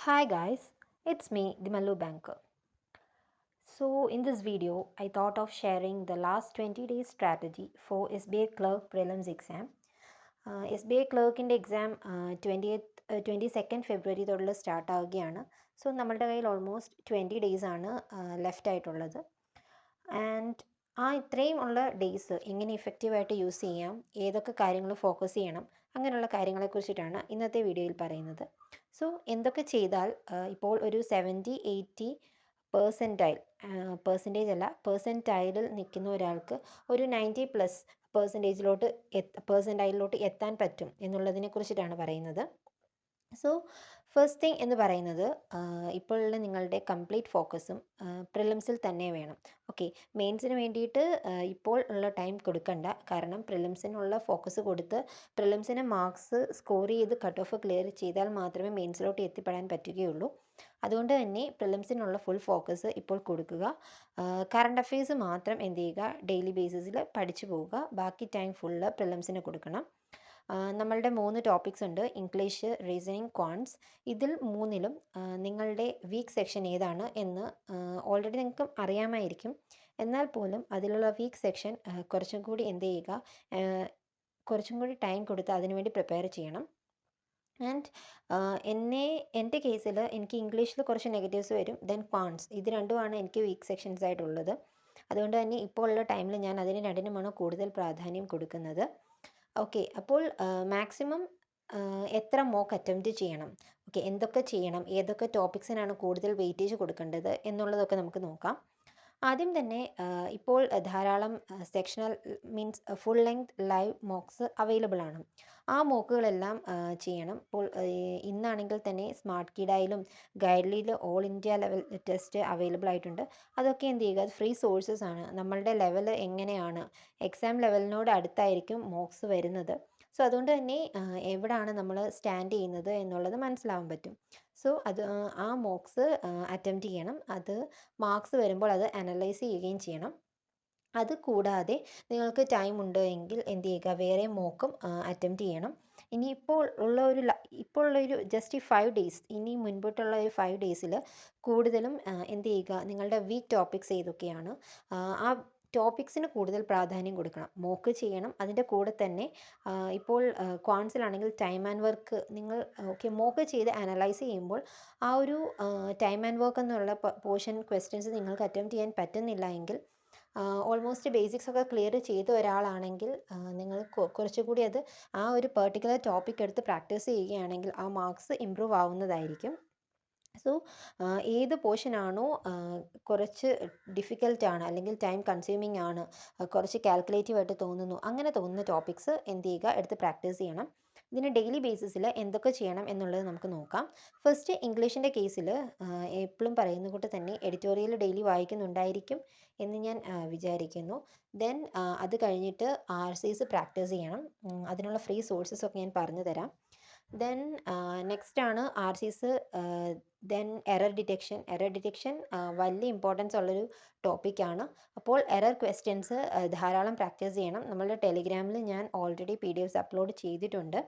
Hi guys, it's me, the Mallu Banker. So, in this video, I thought of sharing the last 20 days strategy for SBA Clerk Prelims exam. SBA ക്ലർക്കിൻ്റെ exam 22nd February തൊട്ടുള്ള start ആവുകയാണ്. So നമ്മളുടെ കയ്യിൽ almost 20 days ആണ് left ആയിട്ടുള്ളത്. And ഇത്രയും ഉള്ള days എങ്ങനെ ഇഫക്റ്റീവായിട്ട് യൂസ് ചെയ്യാം, ഏതൊക്കെ കാര്യങ്ങൾ ഫോക്കസ് ചെയ്യണം, അങ്ങനെയുള്ള കാര്യങ്ങളെക്കുറിച്ചിട്ടാണ് ഇന്നത്തെ വീഡിയോയിൽ പറയുന്നത്. സോ എന്തൊക്കെ ചെയ്താൽ ഇപ്പോൾ ഒരു 70-80 പെർസെൻറ്റേജ് അല്ല പെർസെൻറ്റൈലിൽ നിൽക്കുന്ന ഒരാൾക്ക് ഒരു 90+ പെർസെൻറ്റൈലിലോട്ട് എത്താൻ പറ്റും എന്നുള്ളതിനെ കുറിച്ചിട്ടാണ് പറയുന്നത്. സോ ഫസ്റ്റ് തിങ് എന്ന് പറയുന്നത് ഇപ്പോഴുള്ള നിങ്ങളുടെ കംപ്ലീറ്റ് ഫോക്കസും പ്രിലിംസിൽ തന്നെ വേണം. ഓക്കെ, മെയിൻസിന് വേണ്ടിയിട്ട് ഇപ്പോൾ ഉള്ള ടൈം കൊടുക്കണ്ട. കാരണം പ്രിലിംസിനുള്ള ഫോക്കസ് കൊടുത്ത് പ്രിലിംസിന് മാർക്സ് സ്കോർ ചെയ്ത് കട്ട് ഓഫ് ക്ലിയർ ചെയ്താൽ മാത്രമേ മെയിൻസിലോട്ട് എത്തിപ്പെടാൻ പറ്റുകയുള്ളൂ. അതുകൊണ്ട് തന്നെ പ്രിലിംസിനുള്ള ഫുൾ ഫോക്കസ് ഇപ്പോൾ കൊടുക്കുക. കറണ്ട് അഫെയർസ് മാത്രം എന്ത് ചെയ്യുക, ഡെയിലി ബേസിസിൽ പഠിച്ചു പോവുക. ബാക്കി ടൈം ഫുള്ള് പ്രിലിംസിന് കൊടുക്കണം. നമ്മളുടെ 3 ടോപ്പിക്സ് ഉണ്ട്: ഇംഗ്ലീഷ്, റീസണിങ്, ക്വാൺസ്. ഇതിൽ മൂന്നിലും നിങ്ങളുടെ വീക്ക് സെക്ഷൻ ഏതാണ് എന്ന് ഓൾറെഡി നിങ്ങൾക്ക് അറിയാമായിരിക്കും. എന്നാൽ പോലും അതിലുള്ള വീക്ക് സെക്ഷൻ കുറച്ചും കൂടി എന്ത് ചെയ്യുക, കുറച്ചും കൂടി ടൈം കൊടുത്ത് അതിനുവേണ്ടി പ്രിപ്പയർ ചെയ്യണം. ആൻഡ് എൻ്റെ കേസിൽ എനിക്ക് ഇംഗ്ലീഷിൽ കുറച്ച് നെഗറ്റീവ്സ് വരും. ദെൻ ക്വാൺസ്, ഇത് രണ്ടുമാണ് എനിക്ക് വീക്ക് സെക്ഷൻസ് ആയിട്ടുള്ളത്. അതുകൊണ്ട് തന്നെ ഇപ്പോൾ ഉള്ള ടൈമിൽ ഞാൻ അതിന് രണ്ടിനുമാണ് കൂടുതൽ പ്രാധാന്യം കൊടുക്കുന്നത്. ഓക്കെ, അപ്പോൾ മാക്സിമം എത്ര മോക്ക് അറ്റംപ്റ്റ് ചെയ്യണം, ഓക്കെ, എന്തൊക്കെ ചെയ്യണം, ഏതൊക്കെ ടോപ്പിക്സിനാണ് കൂടുതൽ വെയിറ്റേജ് കൊടുക്കേണ്ടത് എന്നുള്ളതൊക്കെ നമുക്ക് നോക്കാം. ആദ്യം തന്നെ ഇപ്പോൾ ധാരാളം sectional means full length live mocks available ആണ്. ആ മോക്കുകളെല്ലാം ചെയ്യണം. ഇപ്പോൾ ഇന്നാണെങ്കിൽ തന്നെ സ്മാർട്ട് കിഡായാലും ഗൈഡ്ലിയിൽ all India level test available ആയിട്ടുണ്ട്. അതൊക്കെ എന്ത് ചെയ്യുക, ഫ്രീ സോഴ്സസ് ആണ്. നമ്മളുടെ ലെവൽ എങ്ങനെയാണ്, എക്സാം ലെവലിനോട് അടുത്തായിരിക്കും മോക്സ് വരുന്നത്. സോ അതുകൊണ്ട് തന്നെ എവിടെയാണ് നമ്മൾ സ്റ്റാൻഡ് ചെയ്യുന്നത് എന്നുള്ളത് മനസ്സിലാവാൻ പറ്റും. സോ ആ മോക്സ് അറ്റംപ്റ്റ് ചെയ്യണം. അത് മാർക്സ് വരുമ്പോൾ അത് അനലൈസ് ചെയ്യുകയും ചെയ്യണം. അത് കൂടാതെ നിങ്ങൾക്ക് ടൈം ഉണ്ട് എങ്കിൽ എന്ത് ചെയ്യുക, വേറെ മോക്കും അറ്റംപ്റ്റ് ചെയ്യണം. ഇനി ഇപ്പോൾ ഉള്ളൊരു ജസ്റ്റ് ഈ 5 ഡേയ്സ്, ഇനി മുൻപോട്ടുള്ള ഒരു 5 ഡേയ്സിൽ കൂടുതലും എന്ത് ചെയ്യുക, നിങ്ങളുടെ വീക്ക് ടോപ്പിക്സ് ഏതൊക്കെയാണ് ആ ടോപ്പിക്സിന് കൂടുതൽ പ്രാധാന്യം കൊടുക്കണം. മോക്ക് ചെയ്യണം. അതിൻ്റെ കൂടെ തന്നെ ഇപ്പോൾ ക്വാൺസിലാണെങ്കിൽ ടൈം ആൻഡ് വർക്ക് നിങ്ങൾ ഓക്കെ മോക്ക് ചെയ്ത് അനലൈസ് ചെയ്യുമ്പോൾ ആ ഒരു ടൈം ആൻഡ് വർക്ക് എന്നുള്ള പോർഷൻ ക്വസ്റ്റ്യൻസ് നിങ്ങൾക്ക് അറ്റംപ്റ്റ് ചെയ്യാൻ പറ്റുന്നില്ല എങ്കിൽ, ഓൾമോസ്റ്റ് ബേസിക്സ് ഒക്കെ ക്ലിയർ ചെയ്ത ഒരാളാണെങ്കിൽ നിങ്ങൾ കുറച്ചുകൂടി അത് ആ ഒരു പെർട്ടിക്കുലർ ടോപ്പിക് എടുത്ത് പ്രാക്ടീസ് ചെയ്യുകയാണെങ്കിൽ ആ മാർക്സ് ഇമ്പ്രൂവ് ആവുന്നതായിരിക്കും. സോ ഏത് പോർഷനാണോ കുറച്ച് ഡിഫിക്കൽട്ടാണ് അല്ലെങ്കിൽ ടൈം കൺസ്യൂമിംഗ് ആണ്, കുറച്ച് കാൽക്കുലേറ്റീവായിട്ട് തോന്നുന്നു, അങ്ങനെ തോന്നുന്ന ടോപ്പിക്സ് എന്ത് ചെയ്യുക, എടുത്ത് പ്രാക്ടീസ് ചെയ്യണം. ഇതിന് ഡെയിലി ബേസിസിൽ എന്തൊക്കെ ചെയ്യണം എന്നുള്ളത് നമുക്ക് നോക്കാം. ഫസ്റ്റ് ഇംഗ്ലീഷിൻ്റെ കേസിൽ എപ്പോഴും പറയുന്ന കൂട്ട് തന്നെ എഡിറ്റോറിയൽ ഡെയിലി വായിക്കുന്നുണ്ടായിരിക്കും എന്ന് ഞാൻ വിചാരിക്കുന്നു. ദെൻ അത് കഴിഞ്ഞിട്ട് RCs പ്രാക്ടീസ് ചെയ്യണം. അതിനുള്ള ഫ്രീ സോഴ്സസ് ഒക്കെ ഞാൻ പറഞ്ഞു തരാം. ദെൻ നെക്സ്റ്റ് ആണ് RCs. ദെൻ എറർ ഡിറ്റക്ഷൻ വലിയ ഇമ്പോർട്ടൻസ് ഉള്ളൊരു ടോപ്പിക്കാണ്. അപ്പോൾ എറർ ക്വസ്റ്റ്യൻസ് ധാരാളം പ്രാക്ടീസ് ചെയ്യണം. നമ്മളുടെ ടെലിഗ്രാമിൽ ഞാൻ ഓൾറെഡി PDFs അപ്ലോഡ് ചെയ്തിട്ടുണ്ട്.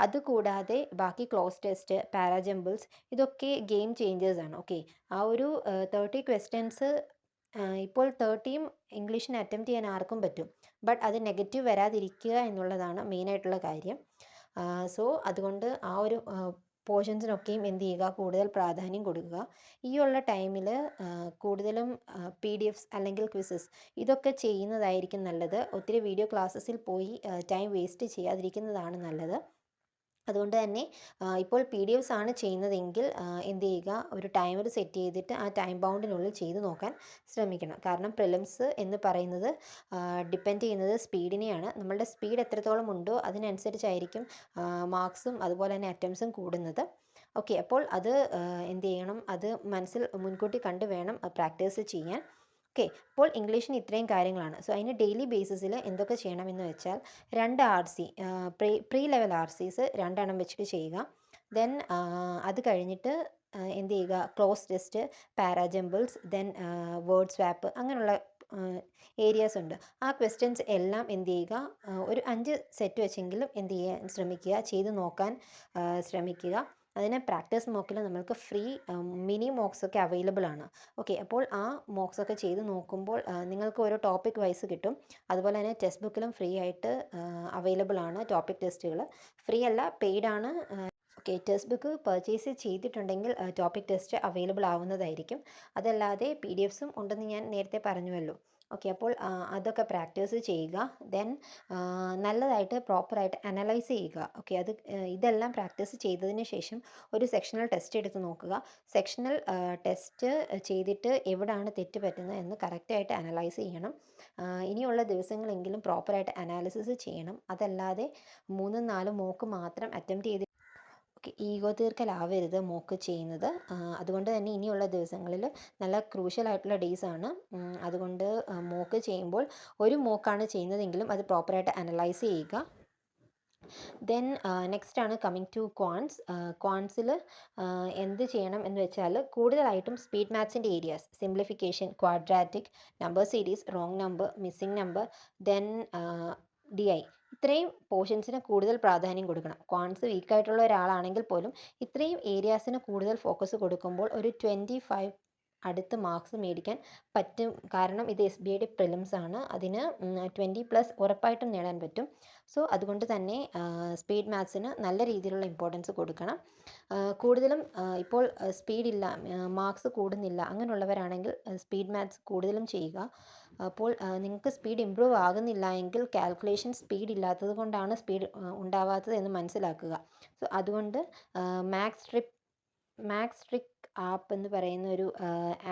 അതുകൂടാതെ ബാക്കി ക്ലോസ് ടെസ്റ്റ്, പാരാജമ്പിൾസ്, ഇതൊക്കെ ഗെയിം ചേഞ്ചേഴ്സ് ആണ്. ഓക്കെ, ആ ഒരു 30 ക്വസ്റ്റ്യൻസ് ഇപ്പോൾ 30യും ഇംഗ്ലീഷിന് അറ്റംപ്റ്റ് ചെയ്യാൻ ആർക്കും പറ്റും. ബട്ട് അത് നെഗറ്റീവ് വരാതിരിക്കുക എന്നുള്ളതാണ് മെയിനായിട്ടുള്ള കാര്യം. സോ അതുകൊണ്ട് ആ ഒരു പോർഷൻസിനൊക്കെയും എന്ത് ചെയ്യുക, കൂടുതൽ പ്രാധാന്യം കൊടുക്കുക. ഈ ഉള്ള ടൈമിൽ കൂടുതലും PDFs അല്ലെങ്കിൽ ക്വിസസ് ഇതൊക്കെ ചെയ്യുന്നതായിരിക്കും നല്ലത്. ഒത്തിരി വീഡിയോ ക്ലാസ്സസിൽ പോയി ടൈം വേസ്റ്റ് ചെയ്യാതിരിക്കുന്നതാണ് നല്ലത്. അതുകൊണ്ട് തന്നെ ഇപ്പോൾ PDFs ആണ് ചെയ്യുന്നതെങ്കിൽ എന്ത് ചെയ്യുക, ഒരു ടൈമർ സെറ്റ് ചെയ്തിട്ട് ആ ടൈം ബൗണ്ടിനുള്ളിൽ ചെയ്ത് നോക്കാൻ ശ്രമിക്കണം. കാരണം പ്രിലിംസ് എന്ന് പറയുന്നത് ഡിപ്പെൻഡ് ചെയ്യുന്നത് സ്പീഡിനെയാണ്. നമ്മളുടെ സ്പീഡ് എത്രത്തോളം ഉണ്ടോ അതിനനുസരിച്ചായിരിക്കും മാർക്സും അതുപോലെ തന്നെ അറ്റംപ്റ്റ്സും കൂടുന്നത്. ഓക്കെ, അപ്പോൾ അത് എന്ത് ചെയ്യണം, അത് മനസ്സിൽ മുൻകൂട്ടി കണ്ട് വേണം പ്രാക്ടീസ് ചെയ്യാൻ. ഓക്കെ, അപ്പോൾ ഇംഗ്ലീഷിന് ഇത്രയും കാര്യങ്ങളാണ്. സോ അതിന് ഡെയിലി ബേസിസിൽ എന്തൊക്കെ ചെയ്യണമെന്ന് വെച്ചാൽ 2 RC പ്രീ ലെവൽ RCs 2 എണ്ണം വെച്ചിട്ട് ചെയ്യുക. ദെൻ അത് കഴിഞ്ഞിട്ട് എന്ത് ചെയ്യുക, cloze test, parajumbles, then word swap, അങ്ങനെയുള്ള ഏരിയാസ് ഉണ്ട്. ആ ക്വസ്റ്റ്യൻസ് എല്ലാം എന്ത് ചെയ്യുക, ഒരു 5 സെറ്റ് വെച്ചെങ്കിലും എന്ത് ചെയ്യാൻ ശ്രമിക്കുക, ചെയ്ത് നോക്കാൻ ശ്രമിക്കുക. അതിന് പ്രാക്ടീസ് മോക്കിൽ നമ്മൾക്ക് ഫ്രീ മിനി മോക്സൊക്കെ അവൈലബിൾ ആണ്. ഓക്കെ, അപ്പോൾ ആ മോക്സൊക്കെ ചെയ്ത് നോക്കുമ്പോൾ നിങ്ങൾക്ക് ഓരോ ടോപ്പിക് വൈസ് കിട്ടും. അതുപോലെ തന്നെ ടെക്സ്റ്റ് ബുക്കിലും ഫ്രീ ആയിട്ട് അവൈലബിൾ ആണ് ടോപ്പിക് ടെസ്റ്റുകൾ. ഫ്രീ അല്ല, പെയ്ഡ് ആണ്. ഓക്കെ, ടെക്സ്റ്റ് ബുക്ക് പർച്ചേസ് ചെയ്തിട്ടുണ്ടെങ്കിൽ ടോപ്പിക് ടെസ്റ്റ് അവൈലബിൾ ആവുന്നതായിരിക്കും. അതല്ലാതെ PDFസും ഉണ്ടെന്ന് ഞാൻ നേരത്തെ പറഞ്ഞുവല്ലോ. ഓക്കെ, അപ്പോൾ അതൊക്കെ പ്രാക്ടീസ് ചെയ്യുക. ദെൻ നല്ലതായിട്ട് പ്രോപ്പറായിട്ട് അനലൈസ് ചെയ്യുക. ഓക്കെ, ഇതെല്ലാം പ്രാക്ടീസ് ചെയ്തതിന് ശേഷം ഒരു സെക്ഷണൽ ടെസ്റ്റ് എടുത്ത് നോക്കുക. സെക്ഷണൽ ടെസ്റ്റ് ചെയ്തിട്ട് എവിടെയാണ് തെറ്റ് പറ്റുന്നത് എന്ന് കറക്റ്റായിട്ട് അനലൈസ് ചെയ്യണം. ഇനിയുള്ള ദിവസങ്ങളെങ്കിലും പ്രോപ്പറായിട്ട് അനാലിസിസ് ചെയ്യണം. അതല്ലാതെ 3ഉം 4ഉം മോക്ക് മാത്രം അറ്റംപ്റ്റ് ചെയ്ത് ഈഗോ തീർക്കലാവരുത് മോക്ക് ചെയ്യുന്നത്. അതുകൊണ്ട് തന്നെ ഇനിയുള്ള ദിവസങ്ങളിൽ നല്ല ക്രൂഷ്യൽ ആയിട്ടുള്ള ഡേയ്സ് ആണ്. അതുകൊണ്ട് മോക്ക് ചെയ്യുമ്പോൾ ഒരു മോക്കാണ് ചെയ്യുന്നതെങ്കിലും അത് പ്രോപ്പറായിട്ട് അനലൈസ് ചെയ്യുക. ദെൻ നെക്സ്റ്റ് ആണ് കമ്മിങ് ടു ക്വാൺസ്. ക്വാൺസിൽ എന്ത് ചെയ്യണം എന്ന് വെച്ചാൽ കൂടുതലായിട്ടും സ്പീഡ് മാത്സിൻ്റെ areas, simplification, quadratic, number series, wrong number, missing number, then DI, ഇത്രയും പോർഷൻസിന് കൂടുതൽ പ്രാധാന്യം കൊടുക്കണം. ക്വാൺസ് വീക്കായിട്ടുള്ള ഒരാളാണെങ്കിൽ പോലും ഇത്രയും ഏരിയാസിന് കൂടുതൽ ഫോക്കസ് കൊടുക്കുമ്പോൾ ഒരു 25 അടുത്ത് മാർക്സ് മേടിക്കാൻ പറ്റും. കാരണം ഇത് SBIയുടെ പ്രിലിംസ് ആണ്. അതിന് 20+ ഉറപ്പായിട്ടും നേടാൻ പറ്റും. സോ അതുകൊണ്ട് തന്നെ സ്പീഡ് മാത്സിന് നല്ല രീതിയിലുള്ള ഇമ്പോർട്ടൻസ് കൊടുക്കണം. കൂടുതലും ഇപ്പോൾ സ്പീഡില്ല, മാർക്സ് കൂടുന്നില്ല അങ്ങനെയുള്ളവരാണെങ്കിൽ സ്പീഡ് മാത്സ് കൂടുതലും ചെയ്യുക. അപ്പോൾ നിങ്ങൾക്ക് സ്പീഡ് ഇമ്പ്രൂവ് ആകുന്നില്ല എങ്കിൽ കാൽക്കുലേഷൻ സ്പീഡ് ഇല്ലാത്തത് കൊണ്ടാണ് സ്പീഡ് ഉണ്ടാവാത്തത് എന്ന് മനസ്സിലാക്കുക. സോ അതുകൊണ്ട് മാത്സ് ട്രിക്ക് ആപ്പ് എന്ന് പറയുന്ന ഒരു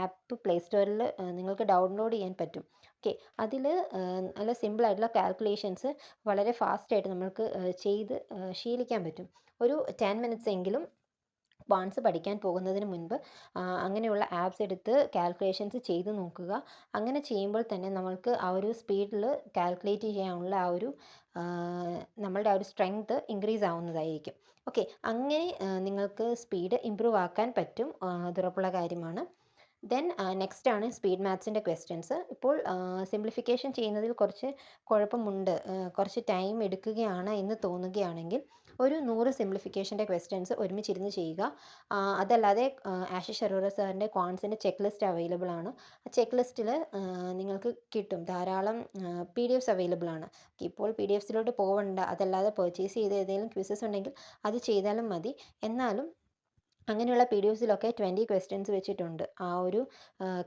ആപ്പ് പ്ലേ സ്റ്റോറിൽ നിങ്ങൾക്ക് ഡൗൺലോഡ് ചെയ്യാൻ പറ്റും. ഓക്കെ, അതിൽ നല്ല സിമ്പിളായിട്ടുള്ള കാൽക്കുലേഷൻസ് വളരെ ഫാസ്റ്റായിട്ട് നമ്മൾക്ക് ചെയ്ത് ശീലിക്കാൻ പറ്റും. ഒരു 10 മിനിറ്റ്സ് എങ്കിലും ക്വാൺസ് പഠിക്കാൻ പോകുന്നതിന് മുൻപ് അങ്ങനെയുള്ള ആപ്സ് എടുത്ത് കാൽക്കുലേഷൻസ് ചെയ്ത് നോക്കുക. അങ്ങനെ ചെയ്യുമ്പോൾ തന്നെ നമ്മൾക്ക് ആ ഒരു സ്പീഡിൽ കാൽക്കുലേറ്റ് ചെയ്യാനുള്ള ആ ഒരു നമ്മളുടെ ആ ഒരു സ്ട്രെങ്ത് ഇൻക്രീസ് ആവുന്നതായിരിക്കും. ഓക്കെ, അങ്ങനെ നിങ്ങൾക്ക് സ്പീഡ് ഇമ്പ്രൂവ് ആക്കാൻ പറ്റും, അതുറപ്പുള്ള കാര്യമാണ്. ദെൻ നെക്സ്റ്റ് ആണ് സ്പീഡ് മാത്സിൻ്റെ ക്വസ്റ്റ്യൻസ്. ഇപ്പോൾ സിംപ്ലിഫിക്കേഷൻ ചെയ്യുന്നതിൽ കുറച്ച് കുഴപ്പമുണ്ട്, കുറച്ച് ടൈം എടുക്കുകയാണ് എന്ന് തോന്നുകയാണെങ്കിൽ ഒരു 100 സിംപ്ലിഫിക്കേഷൻ്റെ ക്വസ്റ്റ്യൻസ് ഒരുമിച്ചിരുന്ന് ചെയ്യുക. അതല്ലാതെ ആഷിഷ് അറോറ സാറിൻ്റെ ക്വാൺസിൻ്റെ ചെക്ക് ലിസ്റ്റ് അവൈലബിൾ ആണ്. ആ ചെക്ക് ലിസ്റ്റിൽ നിങ്ങൾക്ക് കിട്ടും, ധാരാളം PDFs അവൈലബിൾ ആണ്. ഇപ്പോൾ PDFസിലോട്ട് പോവണ്ട, അതല്ലാതെ പർച്ചേസ് ചെയ്ത ഏതെങ്കിലും ക്വിസസ് ഉണ്ടെങ്കിൽ അത് ചെയ്താലും മതി. എന്നാലും അങ്ങനെയുള്ള PDFസിലൊക്കെ 20 ക്വസ്റ്റ്യൻസ് വെച്ചിട്ടുണ്ട്. ആ ഒരു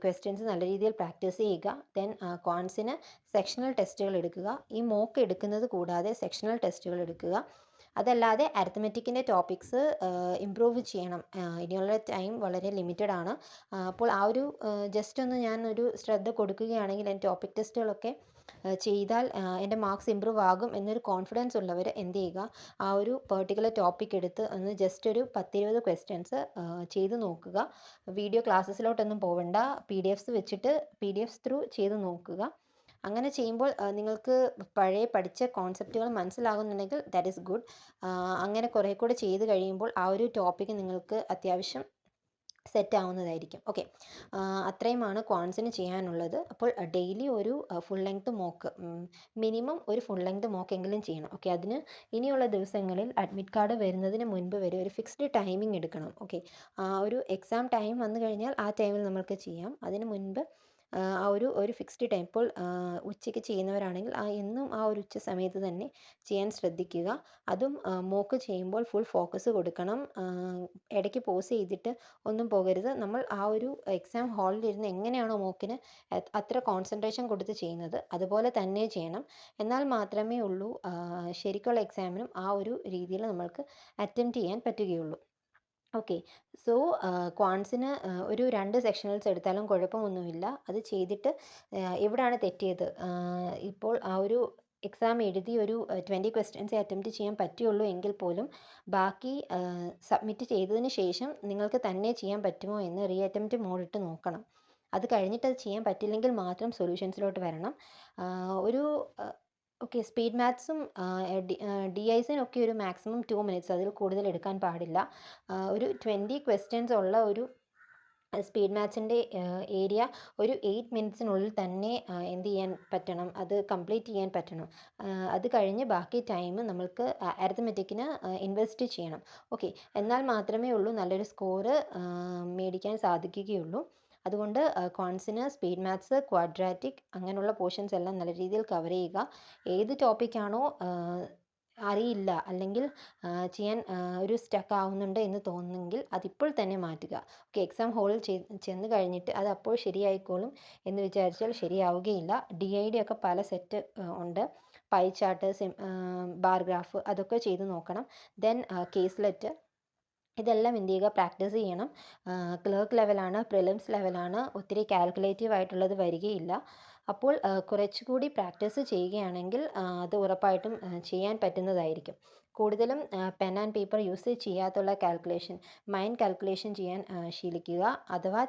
ക്വസ്റ്റ്യൻസ് നല്ല രീതിയിൽ പ്രാക്ടീസ് ചെയ്യുക. ദെൻ ക്വാൺസിന് സെക്ഷണൽ ടെസ്റ്റുകൾ എടുക്കുക. ഈ മോക്ക് എടുക്കുന്നത് കൂടാതെ സെക്ഷണൽ ടെസ്റ്റുകൾ എടുക്കുക. അതല്ലാതെ അരിത്മെറ്റിക്കിൻ്റെ ടോപ്പിക്സ് ഇമ്പ്രൂവ് ചെയ്യണം. ഇനിയുള്ള ടൈം വളരെ ലിമിറ്റഡ് ആണ്. അപ്പോൾ ആ ഒരു ജസ്റ്റ് ഒന്ന് ഞാൻ ഒരു ശ്രദ്ധ കൊടുക്കുകയാണെങ്കിൽ എൻ്റെ ടോപ്പിക് ടെസ്റ്റുകളൊക്കെ ചെയ്താൽ എൻ്റെ മാർക്സ് ഇമ്പ്രൂവ് ആകും എന്നൊരു കോൺഫിഡൻസ് ഉള്ളവർ എന്ത് ചെയ്യുക, ആ ഒരു പെർട്ടിക്കുലർ ടോപ്പിക് എടുത്ത് ഒന്ന് ജസ്റ്റ് ഒരു 10-20 ക്വസ്റ്റ്യൻസ് ചെയ്ത് നോക്കുക. വീഡിയോ ക്ലാസ്സസിലോട്ടൊന്നും പോവണ്ട, PDFs വെച്ചിട്ട് PDFs ത്രൂ ചെയ്ത് നോക്കുക. അങ്ങനെ ചെയ്യുമ്പോൾ നിങ്ങൾക്ക് പഴയ പഠിച്ച കോൺസെപ്റ്റുകൾ മനസ്സിലാകുന്നുണ്ടെങ്കിൽ ദാറ്റ് ഈസ് ഗുഡ്. അങ്ങനെ കുറേ കൂടെ ചെയ്ത് കഴിയുമ്പോൾ ആ ഒരു ടോപ്പിക്ക് നിങ്ങൾക്ക് അത്യാവശ്യം സെറ്റ് ആവുന്നതായിരിക്കും. ഓക്കെ, അത്രയുമാണ് ക്വാൺസിന് ചെയ്യാനുള്ളത്. അപ്പോൾ ഡെയിലി ഒരു ഫുൾ ലെങ്ത് മോക്ക്, മിനിമം ഒരു ഫുൾ ലെങ്ത് മോക്കെങ്കിലും ചെയ്യണം. ഓക്കെ, അതിന് ഇനിയുള്ള ദിവസങ്ങളിൽ അഡ്മിറ്റ് കാർഡ് വരുന്നതിന് മുൻപ് വരെ ഒരു ഫിക്സ്ഡ് ടൈമിംഗ് എടുക്കണം. ഓക്കെ, ഒരു എക്സാം ടൈം വന്നു കഴിഞ്ഞാൽ ആ ടൈമിൽ നമ്മൾക്ക് ചെയ്യാം. അതിന് മുൻപ് ആ ഒരു ഫിക്സ്ഡ് ടൈം, ഇപ്പോൾ ഉച്ചയ്ക്ക് ചെയ്യുന്നവരാണെങ്കിൽ എന്നും ആ ഒരു ഉച്ച സമയത്ത് തന്നെ ചെയ്യാൻ ശ്രദ്ധിക്കുക. അതും മോക്ക് ചെയ്യുമ്പോൾ ഫുൾ ഫോക്കസ് കൊടുക്കണം. ഇടയ്ക്ക് പോസ് ചെയ്തിട്ട് ഒന്നും പോകരുത്. നമ്മൾ ആ ഒരു എക്സാം ഹാളിലിരുന്ന് എങ്ങനെയാണോ മോക്കിന് അത്ര കോൺസെൻട്രേഷൻ കൊടുത്ത് ചെയ്യുന്നത് അതുപോലെ തന്നെ ചെയ്യണം. എന്നാൽ മാത്രമേ ഉള്ളൂ ശരിക്കുള്ള എക്സാമിനും ആ ഒരു രീതിയിൽ നമ്മൾക്ക് അറ്റംപ്റ്റ് ചെയ്യാൻ പറ്റുകയുള്ളൂ. ഓക്കെ, സോ ക്വാൺസിന് ഒരു 2 സെക്ഷനൽസ് എടുത്താലും കുഴപ്പമൊന്നുമില്ല. അത് ചെയ്തിട്ട് എവിടെയാണ് തെറ്റിയത്, ഇപ്പോൾ ആ ഒരു എക്സാം എഴുതി ഒരു 20 ക്വസ്റ്റ്യൻസേ അറ്റംപ്റ്റ് ചെയ്യാൻ പറ്റുകയുള്ളൂ എങ്കിൽ പോലും ബാക്കി സബ്മിറ്റ് ചെയ്തതിന് ശേഷം നിങ്ങൾക്ക് തന്നെ ചെയ്യാൻ പറ്റുമോ എന്ന് റീ അറ്റംപ്റ്റ് മോഡിട്ട് നോക്കണം. അത് കഴിഞ്ഞിട്ട് അത് ചെയ്യാൻ പറ്റില്ലെങ്കിൽ മാത്രം സൊല്യൂഷൻസിലോട്ട് വരണം. ഒരു ഓക്കെ, സ്പീഡ് മാത്സും DIസിനൊക്കെ ഒരു മാക്സിമം 2 മിനിറ്റ്സ്, അതിൽ കൂടുതൽ എടുക്കാൻ പാടില്ല. ഒരു 20 ക്വസ്റ്റ്യൻസ് ഉള്ള ഒരു സ്പീഡ് മാത്സിൻ്റെ ഏരിയ ഒരു 8 മിനിറ്റ്സിനുള്ളിൽ തന്നെ എന്ത് ചെയ്യാൻ പറ്റണം, അത് കംപ്ലീറ്റ് ചെയ്യാൻ പറ്റണം. അത് കഴിഞ്ഞ് ബാക്കി ടൈം നമ്മൾക്ക് അരിത്മെറ്റിക്കിന് ഇൻവെസ്റ്റ് ചെയ്യണം. ഓക്കെ, എന്നാൽ മാത്രമേ ഉള്ളൂ നല്ലൊരു സ്കോറ് മേടിക്കാൻ സാധിക്കുകയുള്ളൂ. അതുകൊണ്ട് കോൺസിന് സ്പീഡ് മാത്സ്, ക്വാഡ്രാറ്റിക് അങ്ങനെയുള്ള പോർഷൻസ് എല്ലാം നല്ല രീതിയിൽ കവർ ചെയ്യുക. ഏത് ടോപ്പിക്കാണോ അറിയില്ല അല്ലെങ്കിൽ ചെയ്യാൻ ഒരു സ്റ്റക്ക് ആവുന്നുണ്ട് എന്ന് തോന്നുന്നെങ്കിൽ അതിപ്പോൾ തന്നെ മാറ്റുക. ഓക്കെ, എക്സാം ഹോളിൽ ചെന്ന് കഴിഞ്ഞിട്ട് അത് അപ്പോൾ ശരിയായിക്കോളും എന്ന് വിചാരിച്ചാൽ ശരിയാവുകയില്ല. DID ഒക്കെ പല സെറ്റ് ഉണ്ട്. പൈ ചാർട്ട്, ബാർ ഗ്രാഫ് അതൊക്കെ ചെയ്ത് നോക്കണം. ദെൻ കേസ്ലെറ്റ് ഇതെല്ലാം എന്ത് ചെയ്യുക, പ്രാക്ടീസ് ചെയ്യണം. ക്ലർക്ക് ലെവലാണ്, പ്രിലിംസ് ലെവലാണ്, ഒത്തിരി കാൽക്കുലേറ്റീവ് ആയിട്ടുള്ളത് വരികയില്ല. അപ്പോൾ കുറച്ചുകൂടി പ്രാക്ടീസ് ചെയ്യുകയാണെങ്കിൽ അത് ഉറപ്പായിട്ടും ചെയ്യാൻ പറ്റുന്നതായിരിക്കും. കൂടുതലും പെൻ ആൻഡ് പേപ്പർ യൂസ് ചെയ്യാത്തുള്ള കാൽക്കുലേഷൻ, മൈൻഡ് കാൽക്കുലേഷൻ ചെയ്യാൻ ശീലിക്കുക. അഥവാ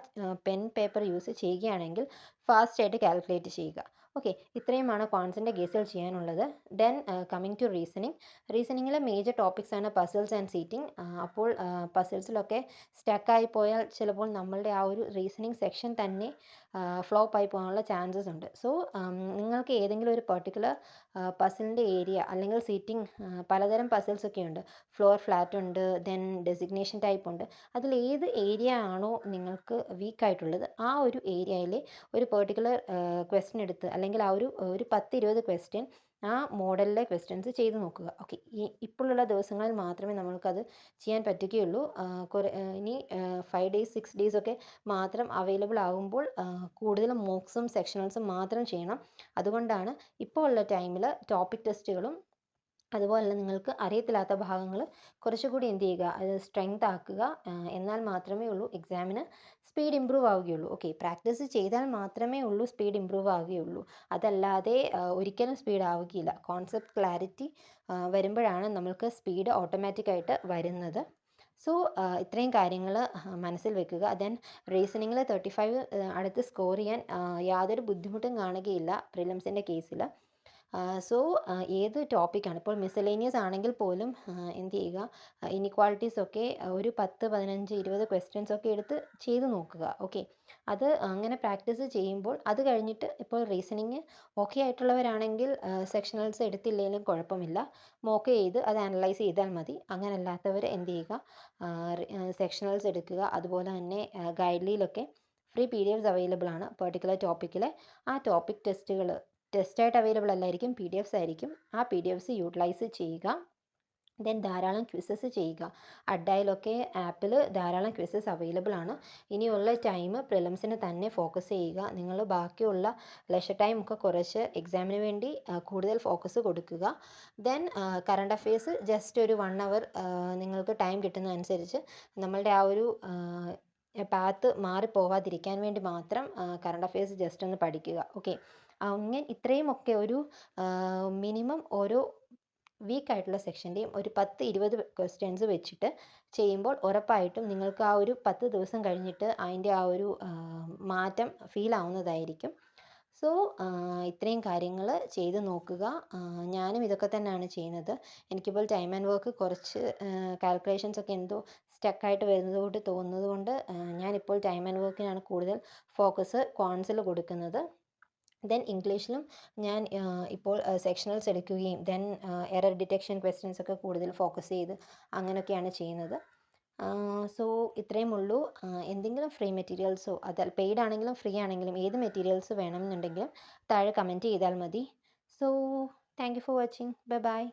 പെൻ പേപ്പർ യൂസ് ചെയ്യുകയാണെങ്കിൽ ഫാസ്റ്റായിട്ട് കാൽക്കുലേറ്റ് ചെയ്യുക. ഓക്കെ, ഇത്രയുമാണ് കോൺസിൻ്റെ കേസിൽ ചെയ്യാനുള്ളത്. Then coming to reasoning. റീസണിങ്ങിലെ മേജർ ടോപ്പിക്സ് ആണ് പസിൽസ് ആൻഡ് സീറ്റിംഗ്. അപ്പോൾ പസിൽസിലൊക്കെ സ്റ്റക്കായി പോയാൽ ചിലപ്പോൾ നമ്മളുടെ ആ ഒരു റീസണിങ് സെക്ഷൻ തന്നെ ഫ്ലോപ്പ് ആയി പോകാനുള്ള ചാൻസസ് ഉണ്ട്. സോ നിങ്ങൾക്ക് ഏതെങ്കിലും ഒരു പെർട്ടിക്കുലർ പസിലിൻ്റെ ഏരിയ അല്ലെങ്കിൽ സീറ്റിംഗ്, പലതരം പസിൽസ് ഒക്കെ ഉണ്ട്. ഫ്ലോർ ഫ്ലാറ്റ് ഉണ്ട്, ദെൻ ഡെസിഗ്നേഷൻ ടൈപ്പ് ഉണ്ട്. അതിൽ ഏത് ഏരിയ ആണോ നിങ്ങൾക്ക് വീക്കായിട്ടുള്ളത് ആ ഒരു ഏരിയയിലെ ഒരു പെർട്ടിക്കുലർ ക്വസ്റ്റ്യൻ എടുത്ത് അല്ലെങ്കിൽ ആ ഒരു 10-20 ക്വസ്റ്റ്യൻ ആ മോഡലിലെ ക്വസ്റ്റ്യൻസ് ചെയ്ത് നോക്കുക. ഓക്കെ, ഇപ്പോഴുള്ള ദിവസങ്ങളിൽ മാത്രമേ നമ്മൾക്കത് ചെയ്യാൻ പറ്റുകയുള്ളൂ. ഇനി 5 ഡേയ്സ് 6 ഡേയ്സ് ഒക്കെ മാത്രം അവൈലബിൾ ആകുമ്പോൾ കൂടുതലും മോക്സും സെക്ഷണൽസും മാത്രം ചെയ്യണം. അതുകൊണ്ടാണ് ഇപ്പോൾ ഉള്ള ടൈമിൽ ടോപ്പിക് ടെസ്റ്റുകളും അതുപോലെ തന്നെ നിങ്ങൾക്ക് അറിയത്തില്ലാത്ത ഭാഗങ്ങൾ കുറച്ചുകൂടി എന്ത് ചെയ്യുക, അത് സ്ട്രെങ്ത് ആക്കുക. എന്നാൽ മാത്രമേ ഉള്ളൂ എക്സാമിന് സ്പീഡ് ഇമ്പ്രൂവ് ആവുകയുള്ളൂ. ഓക്കെ, പ്രാക്ടീസ് ചെയ്താൽ മാത്രമേ ഉള്ളൂ സ്പീഡ് ഇമ്പ്രൂവ് ആവുകയുള്ളൂ. അതല്ലാതെ ഒരിക്കലും സ്പീഡ് ആവുകയില്ല. കോൺസെപ്റ്റ് ക്ലാരിറ്റി വരുമ്പോഴാണ് നമ്മൾക്ക് സ്പീഡ് ഓട്ടോമാറ്റിക്കായിട്ട് വരുന്നത്. സോ ഇത്രയും കാര്യങ്ങൾ മനസ്സിൽ വെക്കുക. ദെൻ റീസണിങ്ങിൽ 35 അടുത്ത് സ്കോർ ചെയ്യാൻ യാതൊരു ബുദ്ധിമുട്ടും കാണുകയില്ല പ്രിലിംസിൻ്റെ കേസിൽ. സോ ഏത് ടോപ്പിക്കാണ് ഇപ്പോൾ മിസലേനിയസ് ആണെങ്കിൽ പോലും എന്ത് ചെയ്യുക, ഇനിക്വാളിറ്റീസ് ഒക്കെ ഒരു 10, 15, 20 ക്വസ്റ്റ്യൻസ് ഒക്കെ എടുത്ത് ചെയ്ത് നോക്കുക. ഓക്കെ, അത് അങ്ങനെ പ്രാക്ടീസ് ചെയ്യുമ്പോൾ അത് കഴിഞ്ഞിട്ട് ഇപ്പോൾ റീസണിങ് ഓക്കെ ആയിട്ടുള്ളവരാണെങ്കിൽ സെക്ഷണൽസ് എടുത്തില്ലെങ്കിലും കുഴപ്പമില്ല. മോക്ക് ചെയ്ത് അത് അനലൈസ് ചെയ്താൽ മതി. അങ്ങനെ അല്ലാത്തവർ എന്ത് ചെയ്യുക, സെക്ഷണൽസ് എടുക്കുക. അതുപോലെ തന്നെ ഗൈഡ്ലിയിലൊക്കെ ഫ്രീ PDFs അവൈലബിൾ ആണ്. പെർട്ടിക്കുലർ ടോപ്പിക്കിലെ ആ ടോപ്പിക് ടെസ്റ്റായിട്ട് അവൈലബിൾ അല്ലായിരിക്കും, PDFs ആയിരിക്കും. ആ PDFs യൂട്ടിലൈസ് ചെയ്യുക. ദെൻ ധാരാളം ക്വിസസ് ചെയ്യുക. അഡ്ഡയിലൊക്കെ ആപ്പിൽ ധാരാളം ക്വിസസ് അവൈലബിൾ ആണ്. ഇനിയുള്ള ടൈം പ്രിലിംസിന് തന്നെ ഫോക്കസ് ചെയ്യുക. നിങ്ങൾ ബാക്കിയുള്ള ലെഷർ ടൈം ഒക്കെ കുറച്ച് എക്സാമിന് വേണ്ടി കൂടുതൽ ഫോക്കസ് കൊടുക്കുക. ദെൻ കറണ്ട് അഫെയർസ് ജസ്റ്റ് ഒരു 1 അവർ നിങ്ങൾക്ക് ടൈം കിട്ടുന്നതനുസരിച്ച് നമ്മളുടെ ആ ഒരു പാത്ത് മാറിപ്പോവാതിരിക്കാൻ വേണ്ടി മാത്രം കറണ്ട് അഫെയർസ് ജസ്റ്റ് ഒന്ന് പഠിക്കുക. ഓക്കെ, അങ്ങനെ ഇത്രയുമൊക്കെ ഒരു മിനിമം ഓരോ വീക്കായിട്ടുള്ള സെക്ഷൻ്റെയും ഒരു 10-20 ക്വസ്റ്റ്യൻസ് വെച്ചിട്ട് ചെയ്യുമ്പോൾ ഉറപ്പായിട്ടും നിങ്ങൾക്ക് ആ ഒരു 10 ദിവസം കഴിഞ്ഞിട്ട് അതിൻ്റെ ആ ഒരു മാറ്റം ഫീൽ ആവുന്നതായിരിക്കും. സോ ഇത്രയും കാര്യങ്ങൾ ചെയ്ത് നോക്കുക. ഞാനും ഇതൊക്കെ തന്നെയാണ് ചെയ്യുന്നത്. എനിക്കിപ്പോൾ ടൈം ആൻഡ് വർക്ക് കുറച്ച് കാൽക്കുലേഷൻസ് ഒക്കെ എന്തോ സ്റ്റക്കായിട്ട് വരുന്നത് തോന്നുന്നത് കൊണ്ട് ഞാനിപ്പോൾ ടൈം ആൻഡ് വർക്കിനാണ് കൂടുതൽ ഫോക്കസ് കോൺസിൽ കൊടുക്കുന്നത്. ദെൻ ഇംഗ്ലീഷിലും ഞാൻ ഇപ്പോൾ സെക്ഷണൽസ് എടുക്കുകയും ദെൻ എറർ ഡിറ്റക്ഷൻ ക്വസ്റ്റ്യൻസ് ഒക്കെ കൂടുതൽ ഫോക്കസ് ചെയ്ത് അങ്ങനെയൊക്കെയാണ് ചെയ്യുന്നത്. സോ ഇത്രയും ഉള്ളൂ. എന്തെങ്കിലും ഫ്രീ മെറ്റീരിയൽസോ പെയ്ഡ് ആണെങ്കിലും ഫ്രീ ആണെങ്കിലും ഏത് മെറ്റീരിയൽസ് വേണമെന്നുണ്ടെങ്കിലും താഴെ കമൻറ്റ് ചെയ്താൽ മതി. So thank you for watching. Bye bye.